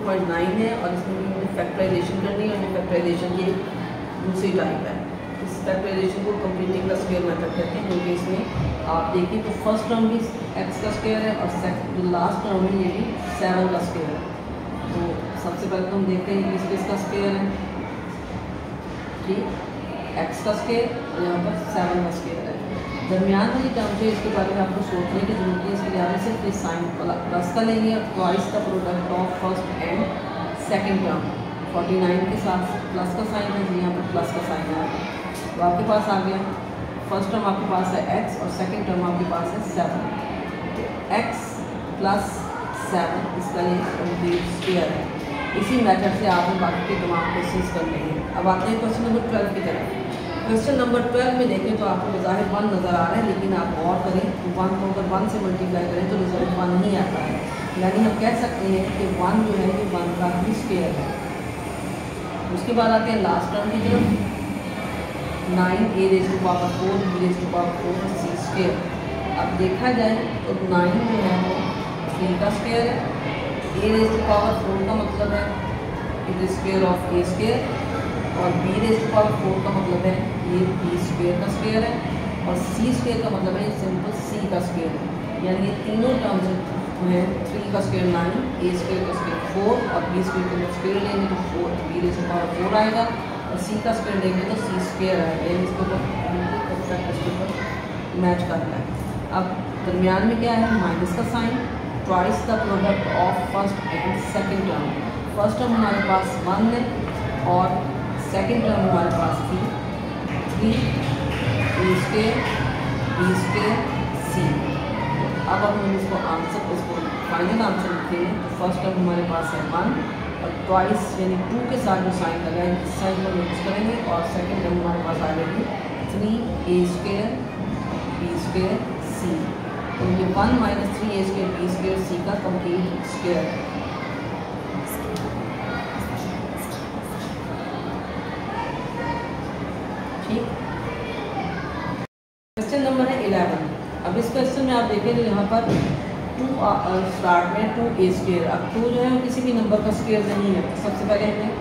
0.9 है और इसमें भी हमें फैक्टराइजेशन करनी है, और फैक्टराइजेशन की दूसरी टाइप है। इस फैक्टराइजेशन को कंप्लीटिंग का स्क्वायर मेथड कहते हैं, क्योंकि इसमें आप देखिए तो फर्स्ट टर्म भी x का स्क्वायर है और जो लास्ट टर्म है ये भी 7 का स्क्वायर है। तो सबसे पहले तो हम देखते हैं कि किसका स्क्वायर है, ठीक, x का स्क्वायर और यहाँ पर 7 का स्क्वायर है। दरमियान वाली टर्म जो इसके बारे में आपको सोचने की जरूरत है, इसके लिए आप सिर्फ इस साइन प्लस का लेंगे और twice the product of first and second term. 49 के साथ प्लस का साइन है, यहाँ पर प्लस का साइन है, तो आपके पास आ गया फर्स्ट टर्म आपके पास है x और सेकंड टर्म आपके पास है 7। तो x प्लस 7 इसका ये कंप्लीट स्क्वायर है। इसी मेथड से आपने बाकी के तमाम क्वेश्चन करने हैं। अब आते हैं क्वेश्चन नंबर 12 की तरफ। क्वेश्चन नंबर 12 में देखें तो आपको बज़ाहिर 1 नज़र आ रहा है, लेकिन आप गौर करें 1 को अगर 1 से मल्टीप्लाई करें तो रिजल्ट 1 ही आता है। यानी हम कह सकते हैं कि 1 जो है ये 1 का ही स्क्वायर है। उसके बाद आते हैं लास्ट टर्म की तरफ, 9a raise to power 4 b raise to power 4 c square. अब देखा जाए तो 9 जो है वो 3 का स्क्वायर है, a रेज़ टू पावर 4 का मतलब है it is square of a square, और b रेज़ टू पावर 4 का मतलब है ये b स्क्वायर का स्क्वायर है, और c स्क्वायर का मतलब है सिंपल c का स्क्वायर है। यानी ये तीनों टर्म्स हैं 3 का स्क्वायर 9, a स्क्वायर का स्क्वायर 4 और b स्क्वायर का स्क्वायर लेंगे तो 4 b रेज़ टू पावर 4 आएगा, और c का स्क्वायर लेंगे तो c स्क्वायर आएगा। यानी इसके ऊपर मैच करना है। अब दरमियान में क्या है, माइनस का sign, twice the product of first and second term. First term हमारे पास 1 है और सेकंड टर्म हमारे पास थी 3 a square b square c। अब हम इसको आंसर, इसको फाइनल आंसर लिखेंगे तो फर्स्ट टर्म हमारे पास है 1 और ट्वाइस यानी 2 के साथ जो साइन लगा है इस साइन को यूज करेंगे, और सेकंड टर्म हमारे पास आ जाएगी 3 a square b square c। तो ये 1 minus 3 a square b square c का कंप्लीट स्क्वायर है। ठीक, क्वेश्चन नंबर है 11। अब इस क्वेश्चन में आप देखें तो यहाँ पर 2 स्टार्ट में 2a स्क्वायर। अब 2 जो है वो किसी भी नंबर का स्क्वायर नहीं है, तो सबसे पहले हमें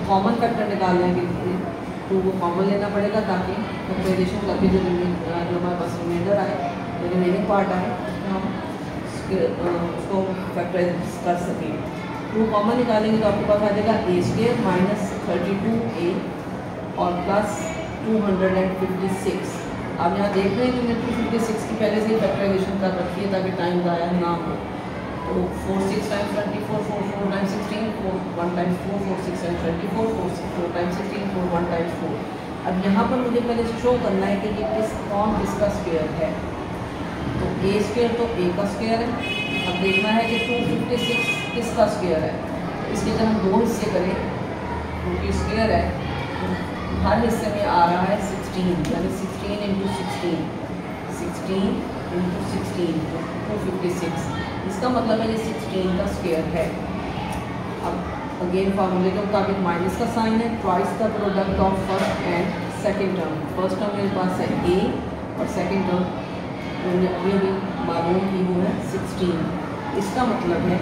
कॉमन फैक्टर निकालने के लिए 2 को कॉमन लेना पड़ेगा, ताकि फैक्टराइजेशन करके जो हमारे पास रिमाइंडर आए, जो रिमेनिंग पार्ट आए, हम उसको फैक्टराइज कर सकें। 2 कॉमन निकालेंगे तो आपके पास आ जाएगा a स्क्वायर माइनस 32a और प्लस 256। आप यहाँ देख रहे हैं कि मैंने 256 की पहले से ही फैक्टराइजेशन कर रखी है ताकि टाइम ज़ाया ना हो। तो 4 6 times 24, 4 4 times 16, 4 1 times 4, 4 6 times 24, 4 times 16, 4 1 times 4। अब यहाँ पर मुझे पहले शो करना है कि ये कौन किसका स्क्वायर है। तो a स्क्वायर तो a का स्क्वायर है। अब देखना है कि 256 किसका स्क्वायर है। इसके अगर हम 2 हिस्से करें क्योंकि स्क्वायर है, हर हिस्से में आ रहा है 16, यानी 16 इंटू 16, 16 इंटू 16 तो 256। इसका मतलब है ये 16 का स्क्वायर है। अब अगेन फार्मूले के मुताबिक माइनस का साइन है, twice the product of first and second term. First term मेरे पास है a और सेकंड टर्म मैंने अभी भी मालूम की वो है 16। इसका मतलब है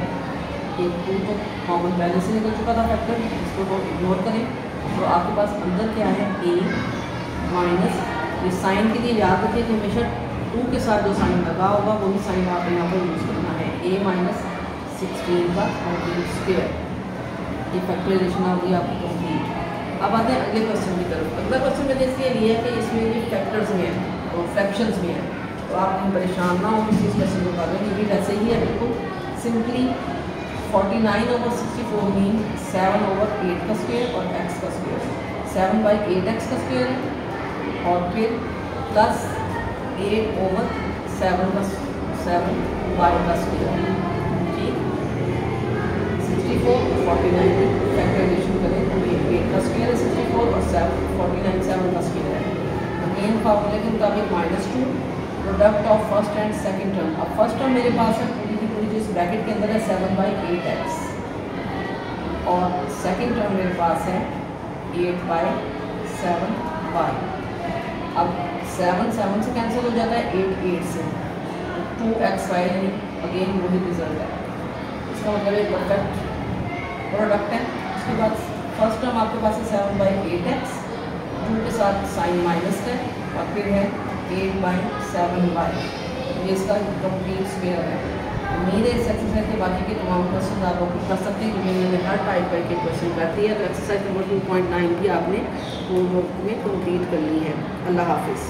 कि 2 तो कॉमन पहले से निकल चुका था फैक्टर, इसको तो इग्नोर करें। तो आपके पास अंदर क्या है a माइनस, ये साइन के लिए याद रखिए कि हमेशा 2 के साथ जो साइन लगा होगा वही साइन आप यहाँ पर यूज़ करना है, a माइनस 16 का कंप्लीट स्क्वायर। ये फैक्टराइजेशन आ गई आपकी कंप्लीट। अब आते हैं अगले क्वेश्चन की तरफ। अगला क्वेश्चन मैंने इसलिए लिया है कि इसमें ये फैक्टर्स में है और फ्रैक्शंस में है, तो आप कहीं परेशान ना हो किसी इस क्वेश्चन को कर लें। ये वैसे ही है बिल्कुल सिंपली 49/64 मीन 7/8 का स्क्वायर और x का स्क्वायर, 7/8x का स्क्वायर है और फिर प्लस 8/7 का 7y का स्क्वायर। ठीक, 64 49 में फैक्टराइजेशन करें तो ये 8 का स्क्वायर है 64 और 49 7 का स्क्वायर है। अगेन फार्मूले के मुताबिक -2 product of first and second term. अब फर्स्ट टर्म मेरे पास है पूरी की पूरी जिस ब्रैकेट के अंदर है 7/8x और सेकंड टर्म मेरे पास है 8/7y। अब 7 7 से कैंसिल हो जाता है, 8 8 से, 2xy यानी अगेन वही रिजल्ट है। इसका मतलब एक परफेक्ट प्रोडक्ट है। उसके बाद फर्स्ट टर्म आपके पास है 7/8x के साथ साइन माइनस है, और फिर है 8/7y। ये इसका कंप्लीट स्क्वायर है। उम्मीद है इस एक्सरसाइज के बाकी के तमाम क्वेश्चन आप लोग कर सकते हैं, क्योंकि मैंने हर टाइप करके क्वेश्चन कर दिया। तो एक्सरसाइज नंबर 2.9 भी आपने होमवर्क में कंप्लीट करनी है। अल्लाह हाफिज़।